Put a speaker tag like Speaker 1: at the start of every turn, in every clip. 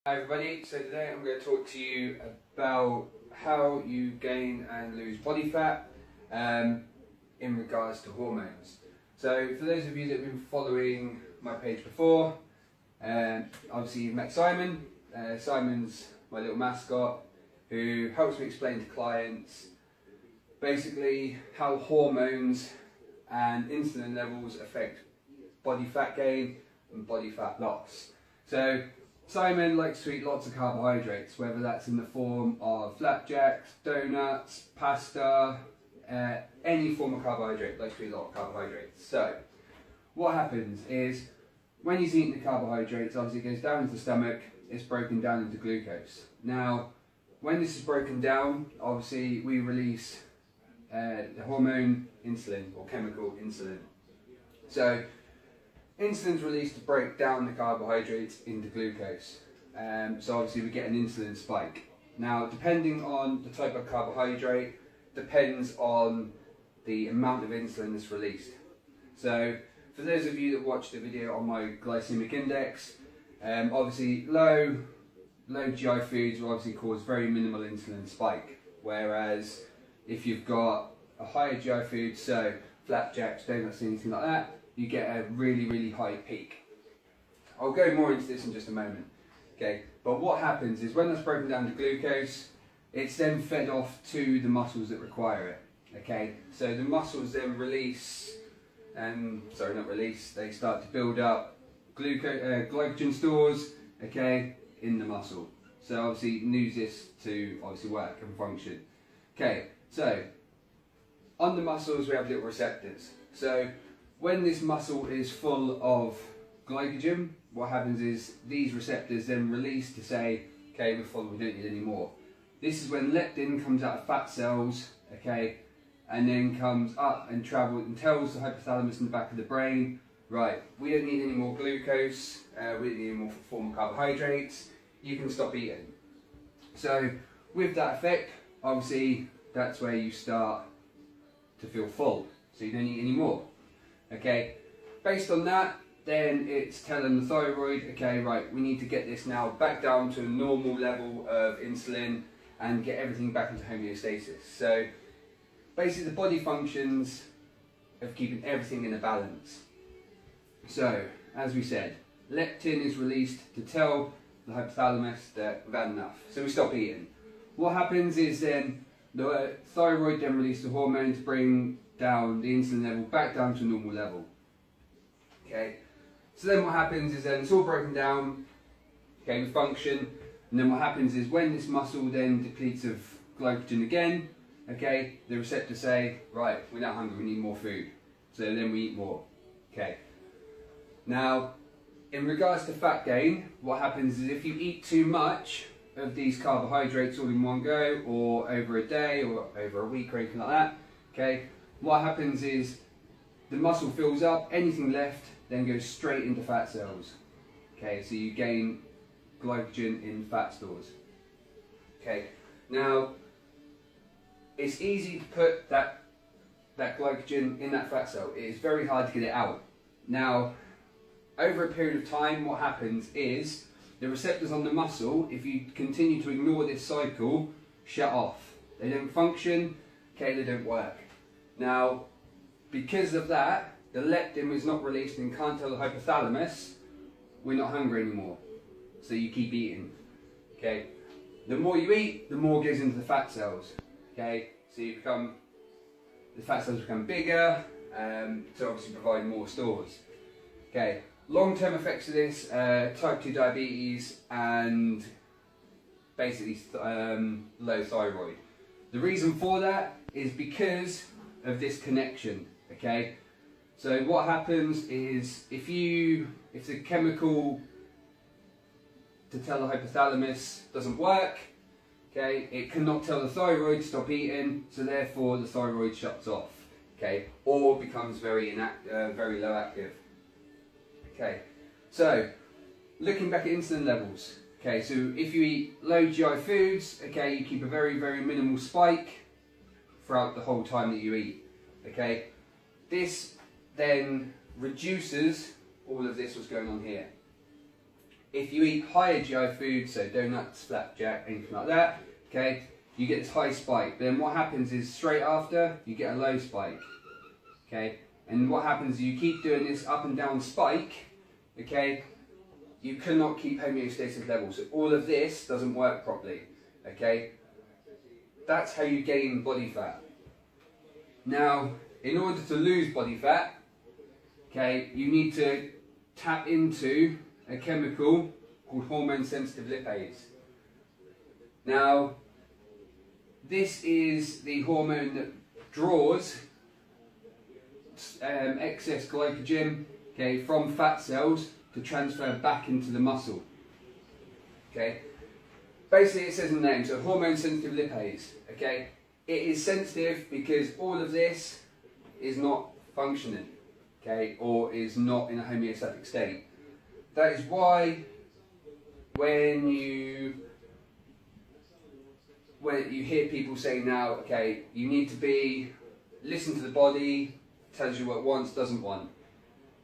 Speaker 1: Hi everybody, so today I'm going to talk to you about how you gain and lose body fat in regards to hormones. So for those of you that have been following my page before, obviously you've met Simon. Simon's my little mascot who helps me explain to clients basically how hormones and insulin levels affect body fat gain and body fat loss. So Simon likes to eat lots of carbohydrates, whether that's in the form of flapjacks, donuts, pasta, any form of carbohydrate. Likes to eat a lot of carbohydrates. So what happens is when he's eating the carbohydrates, obviously it goes down into the stomach, it's broken down into glucose. Now when this is broken down, obviously we release the hormone insulin or chemical insulin. So insulin's released to break down the carbohydrates into glucose. So obviously we get an insulin spike. Now depending on the type of carbohydrate, depends on the amount of insulin that's released. So for those of you that watched the video on my glycemic index, obviously low GI foods will obviously cause very minimal insulin spike. Whereas if you've got a higher GI food, so flapjacks, donuts, anything like that, you get a really high peak. I'll go more into this in just a moment. Okay, but what happens is when that's broken down to glucose, it's then fed off to the muscles that require it. Okay, so the muscles then release, they start to build up glycogen stores, okay, in the muscle. So obviously it needs this to obviously work and function. Okay, so on the muscles we have little receptors. So when this muscle is full of glycogen, what happens is these receptors then release to say, okay, we're full, we don't need any more. This is when leptin comes out of fat cells, okay, and then comes up and travels and tells the hypothalamus in the back of the brain, right, we don't need any more glucose, we don't need any more form of carbohydrates, you can stop eating. So with that effect, obviously that's where you start to feel full, so you don't eat any more. Okay, based on that, then it's telling the thyroid, okay, right, we need to get this now back down to a normal level of insulin and get everything back into homeostasis. So basically the body functions of keeping everything in a balance. So as we said, leptin is released to tell the hypothalamus that we've had enough, so we stop eating. What happens is then the thyroid then releases the hormone to bring down the insulin level back down to a normal level. Okay, so then what happens is then it's all broken down, okay, we function, and then what happens is when this muscle then depletes of glycogen again, okay, the receptors say, right, we're now hungry, we need more food, so then we eat more. Okay, now in regards to fat gain, what happens is if you eat too much of these carbohydrates all in one go, or over a day, or over a week, or anything like that, okay, what happens is the muscle fills up, anything left then goes straight into fat cells. Okay, so you gain glycogen in fat stores. Okay, now it's easy to put that glycogen in that fat cell. It is very hard to get it out. Now, over a period of time, what happens is the receptors on the muscle, if you continue to ignore this cycle, shut off. They don't function, okay, they don't work. Now, because of that, the leptin is not released and can't tell the hypothalamus, we're not hungry anymore. So you keep eating. Okay. The more you eat, the more goes into the fat cells. Okay. So the fat cells become bigger, to obviously provide more stores. Okay. Long-term effects of this, type 2 diabetes and basically low thyroid. The reason for that is because of this connection, okay? So what happens is if the chemical to tell the hypothalamus doesn't work, okay, it cannot tell the thyroid to stop eating, so therefore the thyroid shuts off, okay, or becomes very low active. Okay, so looking back at insulin levels, okay, so if you eat low GI foods, okay, you keep a very minimal spike throughout the whole time that you eat. Okay, this then reduces all of this what's going on here. if you eat higher GI food, so donuts, flapjack, anything like that, okay, you get this high spike. Then what happens is straight after, you get a low spike, okay? And what happens is you keep doing this up and down spike, okay? You cannot keep homeostasis levels. So all of this doesn't work properly, okay? That's how you gain body fat. Now, in order to lose body fat, okay, you need to tap into a chemical called hormone sensitive lipase. Now, this is the hormone that draws excess glycogen, okay, from fat cells to transfer back into the muscle. Okay, basically it says in the name, so hormone sensitive lipase. Okay, it is sensitive because all of this is not functioning, okay, or is not in a homeostatic state. That is why when you hear people say now, okay, you need to listen to the body, tells you what it wants, doesn't want.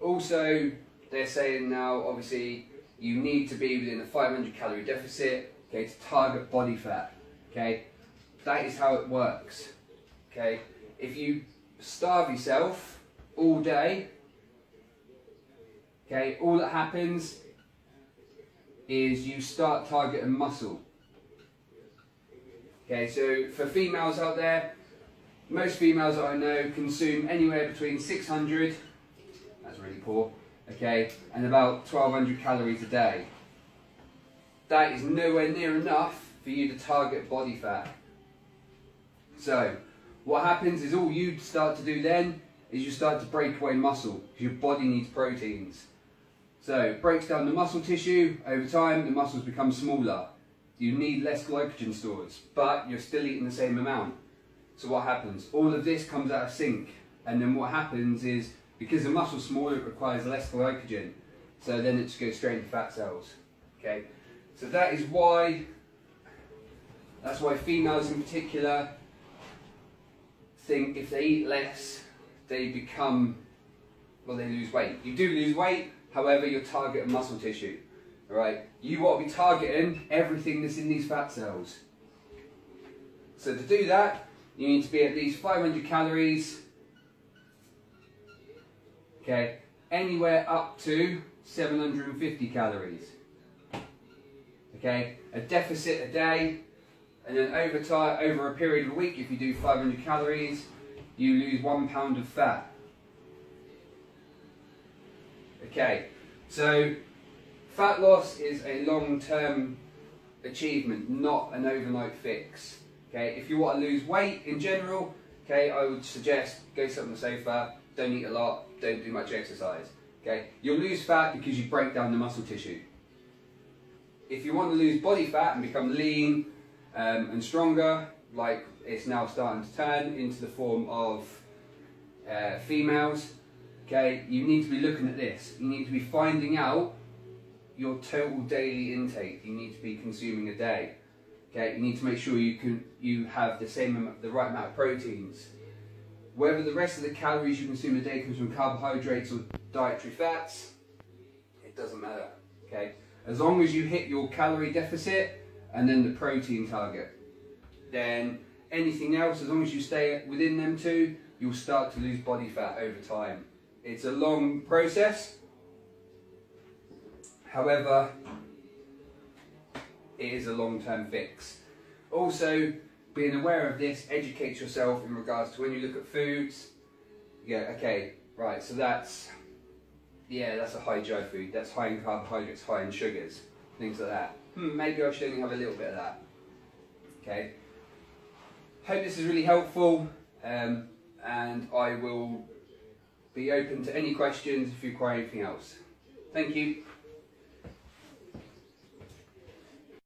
Speaker 1: Also, they're saying now, obviously, you need to be within a 500 calorie deficit, okay, to target body fat, okay. That is how it works, okay. If you starve yourself all day, okay, all that happens is you start targeting muscle. Okay, so for females out there, most females that I know consume anywhere between 600, that's really poor, okay, and about 1200 calories a day. That is nowhere near enough for you to target body fat. So, what happens is all you start to do then is you start to break away muscle, because your body needs proteins. So, it breaks down the muscle tissue, over time the muscles become smaller. You need less glycogen stores, but you're still eating the same amount. So what happens? All of this comes out of sync, and then what happens is, because the muscle's smaller, it requires less glycogen. So then it just goes straight into fat cells. Okay? So that's why females in particular think if they eat less, they lose weight. You do lose weight, however, you're targeting muscle tissue. Alright? You want to be targeting everything that's in these fat cells. So to do that, you need to be at least 500 calories, okay, anywhere up to 750 calories. Okay, a deficit a day, and then over a period of a week, if you do 500 calories, you lose 1 pound of fat. Okay, so fat loss is a long-term achievement, not an overnight fix. Okay, if you want to lose weight in general, okay, I would suggest go sit on the sofa, don't eat a lot, don't do much exercise. Okay, you'll lose fat because you break down the muscle tissue. If you want to lose body fat and become lean and stronger, like it's now starting to turn into the form of females, okay, you need to be looking at this. You need to be finding out your total daily intake you need to be consuming a day. Okay, you need to make sure you have the right amount of proteins. Whether the rest of the calories you consume a day comes from carbohydrates or dietary fats, it doesn't matter. Okay, as long as you hit your calorie deficit and then the protein target, then anything else, as long as you stay within them two, you'll start to lose body fat over time. It's a long process. However, it is a long-term fix. Also, being aware of this educates yourself in regards to when you look at foods. You go, okay, right, so that's a high GI food, that's high in carbohydrates, high in sugars, things like that. Maybe I should only have a little bit of that. Okay. Hope this is really helpful, and I will be open to any questions if you require anything else. Thank you.